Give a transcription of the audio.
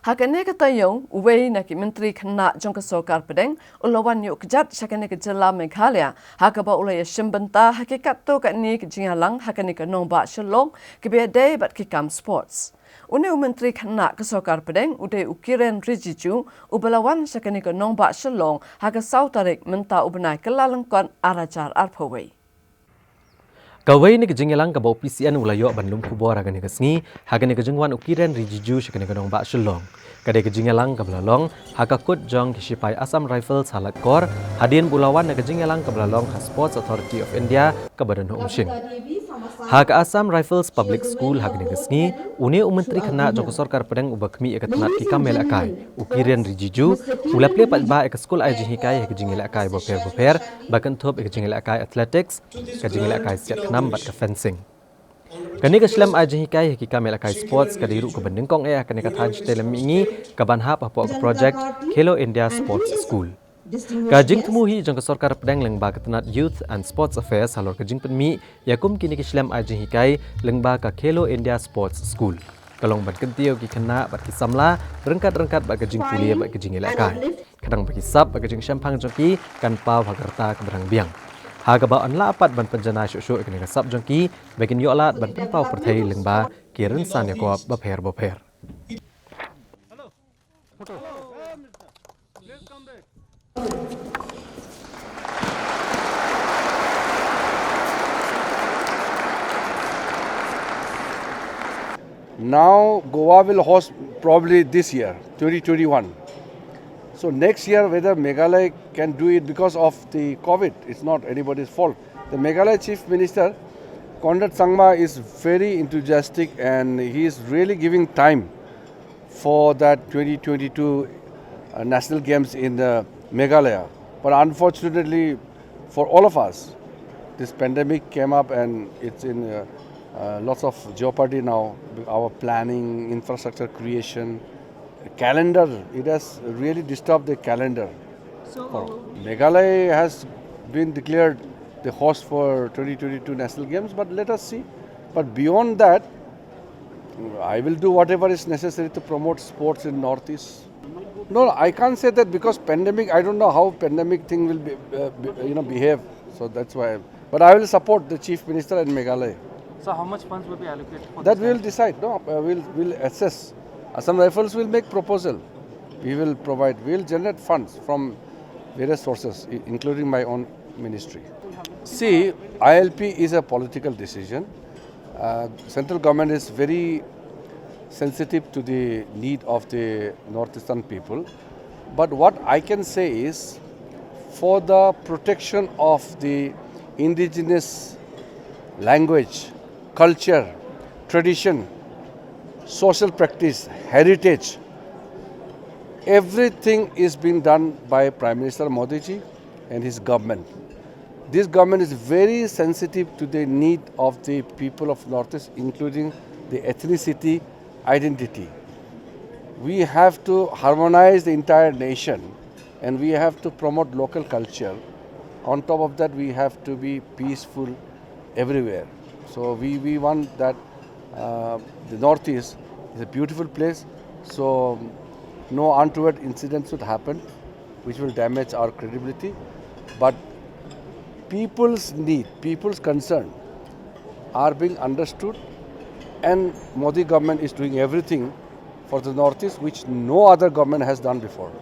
Hakane katayong uway na Myntri Khynnah jong kasokar pedeng ulawan yuk kejat sakane kejela Meghalaya hakaba ulaya shimbenta hakikat to katni kejingalang hakane kanong ba shalong kebede bat kikam sports. Une Myntri Khynnah kasokar pedeng ude ukiren Rijiju ubalawan sakane kanong ba shalong haga sautarik menta ubenai kelalengkon arajar arpaway. Kawai ni kejingelang kabau PCN ulayo bandung kubor hagan kesngi hagan kejengwan ukiran Rijiju sakane kanong ba shalong kadai kejingelang kablalong hakakut jong kisipai Assam Rifles Laitkor hadin bulawan na kejingelang kablalong Sports Authority of India kabadan umsing hak Assam Rifles Public School hagan kesngi une Myntri Khynnah jong sarkar pedang ubakmi ekatnat kikam Ialehkai ukiran Rijiju ulaple patba ek Skul Jinghikai Ialehkai boper bahkan top Ialehkai Athletics Ialehkai siat kenam bat ke fencing. Kani ke Islam Jinghikai kikam Ialehkai Sports kadiru ke bendengkong kani katan telem ini kabanhap apa project Khelo India Sports School. Kajing temuhi jang sarkar pedang lengba ketenat Youth and Sports Affairs halor kajing penmi yakum kini ke Islam Jinghikai lengba ke Khelo India Sports School. Kalong bat kentio ki Khynnah bat kisamla rengkat-rengkat bat kajing kuliah bat kajing Ialehkai. Kadang bakisap bat kajing syampang jongki kan pau hagarta keberang biang. Hagaba anla apat ban penjana syuk-syuk kini kasap jongki bagian yolat ban pau perthai lengba kiren san yakop baper. Now Goa will host probably this year, 2021. So next year whether Meghalaya can do it because of the COVID, it's not anybody's fault. The Meghalaya Chief Minister, Conrad Sangma, is very enthusiastic and he is really giving time for that 2022 National Games in Meghalaya. But unfortunately for all of us, this pandemic came up and it's in lots of jeopardy now. Our planning, infrastructure creation, calendar, it has really disturbed the calendar. So Meghalaya has been declared the host for 2022 National Games, but let us see. But beyond that, I will do whatever is necessary to promote sports in Northeast. No, I can't say that because pandemic, I don't know how pandemic thing will be, behave. So that's why. But I will support the Chief Minister and Meghalaya. So how much funds will be allocated for that? We will decide. No, we'll assess. Assam Rifles will make proposal. We will provide. We will generate funds from various sources, including my own ministry. See, ILP is a political decision. Central government is very sensitive to the need of the northeastern people. But what I can say is, for the protection of the indigenous language, culture, tradition, social practice, heritage, everything is being done by Prime Minister Modi ji and his government. This government is very sensitive to the need of the people of Northeast, including the ethnicity, identity. We have to harmonize the entire nation and we have to promote local culture. On top of that, we have to be peaceful everywhere. So we want that the Northeast is a beautiful place, so no untoward incidents would happen which will damage our credibility. But people's need, people's concern are being understood, and Modi government is doing everything for the Northeast which no other government has done before.